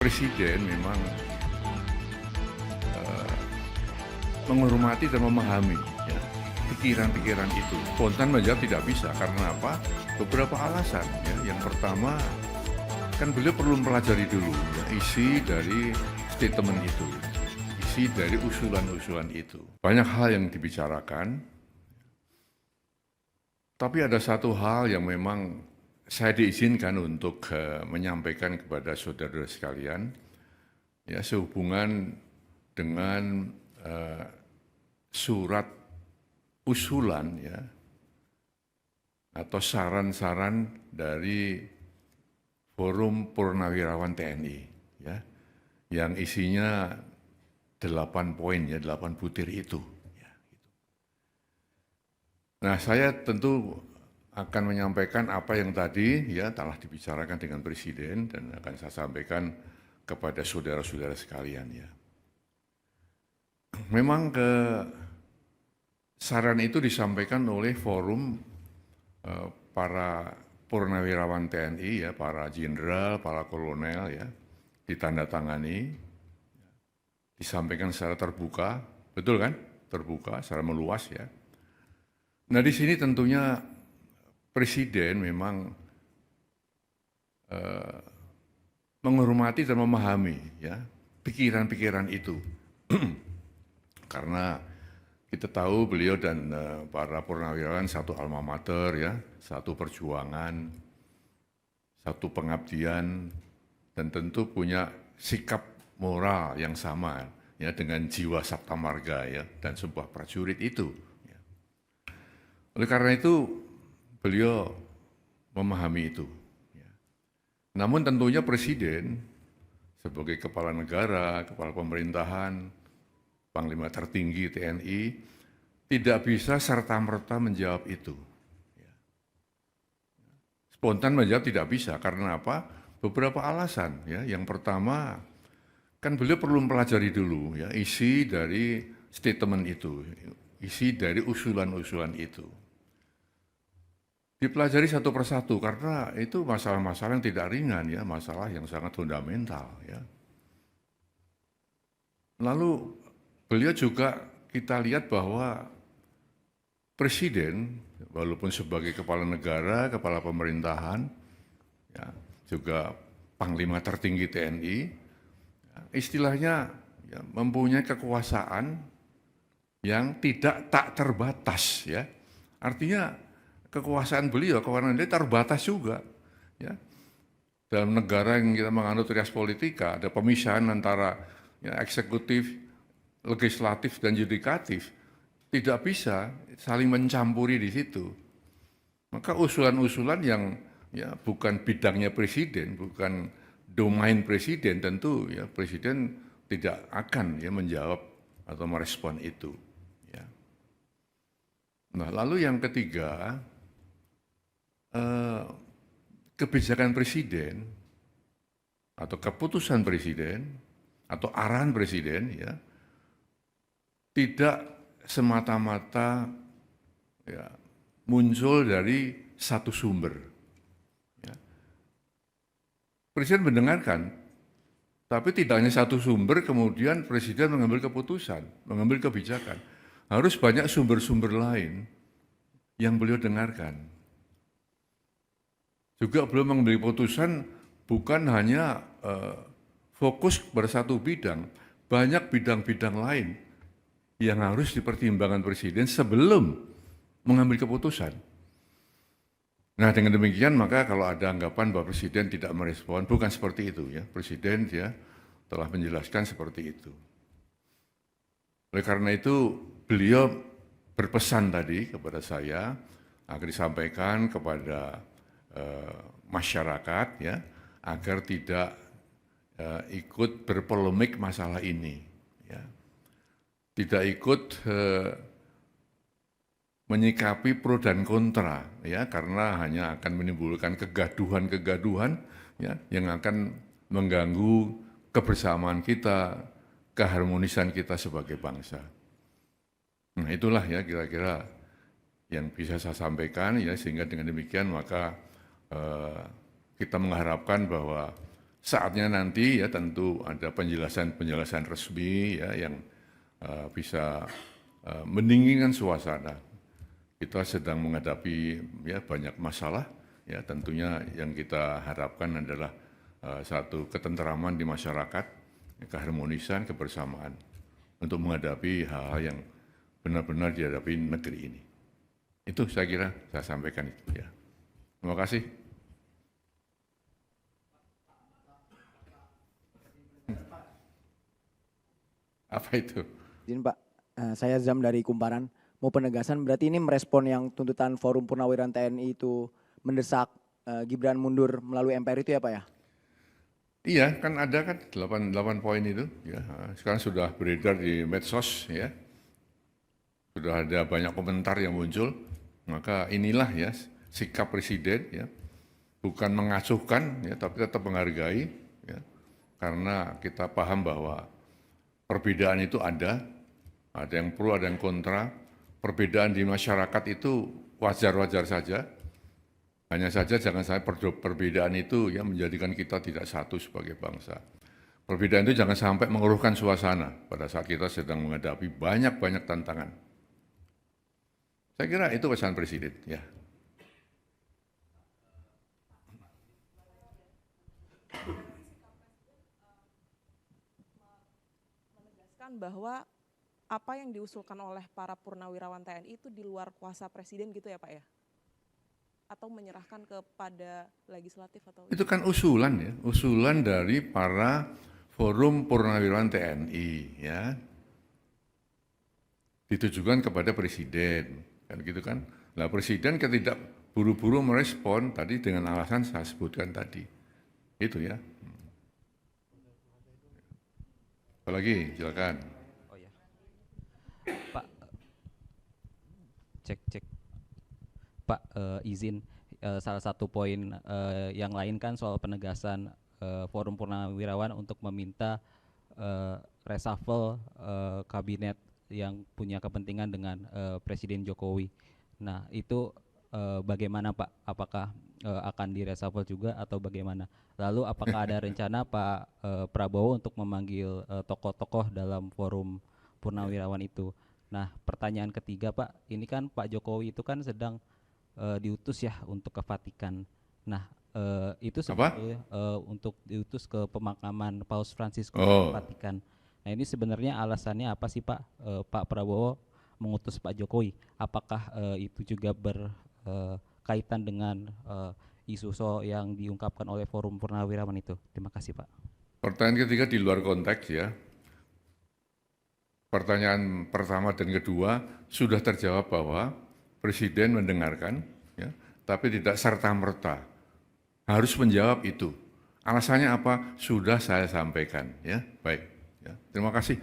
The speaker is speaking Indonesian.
Presiden memang menghormati dan memahami ya, pikiran-pikiran itu. Spontan menjawab tidak bisa karena apa? Beberapa alasan. Ya. Yang pertama, kan beliau perlu mempelajari dulu ya, isi dari statement itu, isi dari usulan-usulan itu. Banyak hal yang dibicarakan, tapi ada satu hal yang memang saya diizinkan untuk menyampaikan kepada saudara-saudara sekalian, ya sehubungan dengan surat usulan ya atau saran-saran dari Forum Purnawirawan TNI ya yang isinya 8 poin ya, 8 butir itu. Ya, gitu. Nah, saya tentu akan menyampaikan apa yang tadi ya telah dibicarakan dengan Presiden dan akan saya sampaikan kepada saudara-saudara sekalian ya. Memang saran itu disampaikan oleh forum para purnawirawan TNI ya, para jenderal, para kolonel ya, ditandatangani, disampaikan secara terbuka, betul kan? Terbuka, secara meluas ya. Nah di sini tentunya Presiden memang menghormati dan memahami ya pikiran-pikiran itu. Karena kita tahu beliau dan para purnawirawan satu alma mater ya, satu perjuangan, satu pengabdian, dan tentu punya sikap moral yang sama ya dengan jiwa sabta marga ya dan sebuah prajurit itu. Ya. Oleh karena itu beliau memahami itu. Ya. Namun tentunya Presiden sebagai kepala negara, kepala pemerintahan, Panglima tertinggi TNI, tidak bisa serta-merta menjawab itu. Spontan menjawab tidak bisa, karena apa? Beberapa alasan. Ya. Yang pertama, kan beliau perlu mempelajari dulu ya, isi dari statement itu, isi dari usulan-usulan itu. Dipelajari satu persatu, karena itu masalah-masalah yang tidak ringan, ya, masalah yang sangat fundamental. Ya. Lalu beliau juga kita lihat bahwa Presiden, walaupun sebagai kepala negara, kepala pemerintahan, ya, juga Panglima tertinggi TNI, ya, istilahnya ya, mempunyai kekuasaan yang tak terbatas. Ya. Artinya kekuasaan beliau, kewenangan dia terbatas juga. Ya. Dalam negara yang kita menganut rias politika, ada pemisahan antara ya, eksekutif, legislatif dan yudikatif, tidak bisa saling mencampuri di situ. Maka usulan-usulan yang ya bukan bidangnya Presiden, bukan domain Presiden, tentu ya Presiden tidak akan ya menjawab atau merespon itu. Ya. Nah, lalu yang ketiga, kebijakan Presiden atau keputusan Presiden atau arahan Presiden ya tidak semata-mata ya, muncul dari satu sumber. Ya. Presiden mendengarkan, tapi tidak hanya satu sumber, kemudian Presiden mengambil keputusan, mengambil kebijakan. Harus banyak sumber-sumber lain yang beliau dengarkan. Juga beliau mengambil keputusan bukan hanya fokus pada satu bidang, banyak bidang-bidang lain yang harus dipertimbangkan Presiden sebelum mengambil keputusan. Nah dengan demikian maka kalau ada anggapan bahwa Presiden tidak merespon, bukan seperti itu ya. Presiden ya telah menjelaskan seperti itu. Oleh karena itu beliau berpesan tadi kepada saya agar disampaikan kepada masyarakat ya agar tidak ikut berpolemik masalah ini. Ya. Tidak ikut menyikapi pro dan kontra ya karena hanya akan menimbulkan kegaduhan-kegaduhan ya yang akan mengganggu kebersamaan kita, keharmonisan kita sebagai bangsa. Nah, itulah ya kira-kira yang bisa saya sampaikan ya sehingga dengan demikian maka kita mengharapkan bahwa saatnya nanti ya tentu ada penjelasan resmi ya yang bisa mendinginkan suasana. Kita sedang menghadapi ya banyak masalah ya, tentunya yang kita harapkan adalah satu ketenteraman di masyarakat, keharmonisan, kebersamaan untuk menghadapi hal-hal yang benar-benar dihadapi negeri ini. Itu saya kira saya sampaikan itu ya. Terima kasih. Apa itu? Izin Pak, saya Zam dari Kumparan. Mau penegasan berarti ini merespon yang tuntutan Forum Purnawirawan TNI itu mendesak Gibran mundur melalui MPR itu ya Pak ya? Iya, kan ada kan 8 poin itu ya. Sekarang sudah beredar di medsos ya. Sudah ada banyak komentar yang muncul. Maka inilah ya sikap presiden ya. Bukan mengacuhkan ya, tapi tetap menghargai ya. Karena kita paham bahwa perbedaan itu ada yang pro, ada yang kontra. Perbedaan di masyarakat itu wajar-wajar saja. Hanya saja jangan sampai perbedaan itu ya menjadikan kita tidak satu sebagai bangsa. Perbedaan itu jangan sampai mengeruhkan suasana pada saat kita sedang menghadapi banyak-banyak tantangan. Saya kira itu pesan presiden ya. Menegaskan bahwa apa yang diusulkan oleh para purnawirawan TNI itu di luar kuasa presiden gitu ya Pak ya? Atau menyerahkan kepada legislatif atau? Itu kan usulan ya, usulan dari para Forum Purnawirawan TNI ya. Ditujukan kepada presiden, kan gitu kan. Nah presiden tidak buru-buru merespon tadi dengan alasan saya sebutkan tadi. Itu ya. Apalagi, silakan. Oh ya, Pak, cek. Pak, izin salah satu poin yang lain kan soal penegasan Forum Purnawirawan untuk meminta reshuffle kabinet yang punya kepentingan dengan Presiden Jokowi. Nah, itu bagaimana Pak? Apakah akan direshuffle juga atau bagaimana? Lalu apakah ada rencana Pak Prabowo untuk memanggil tokoh-tokoh dalam Forum Purnawirawan itu? Nah, pertanyaan ketiga Pak, ini kan Pak Jokowi itu kan sedang diutus ya untuk ke Vatikan. Nah, itu sebetulnya untuk diutus ke pemakaman Paus Fransiskus di Vatikan. Nah, ini sebenarnya alasannya apa sih Pak? Pak Prabowo mengutus Pak Jokowi. Apakah itu juga berkaitan dengan isu yang diungkapkan oleh Forum Purnawirawan itu? Terima kasih Pak. Pertanyaan ketiga di luar konteks ya. Pertanyaan pertama dan kedua sudah terjawab bahwa Presiden mendengarkan, ya, tapi tidak serta-merta harus menjawab itu. Alasannya apa? Sudah saya sampaikan. Ya, baik. Ya, terima kasih.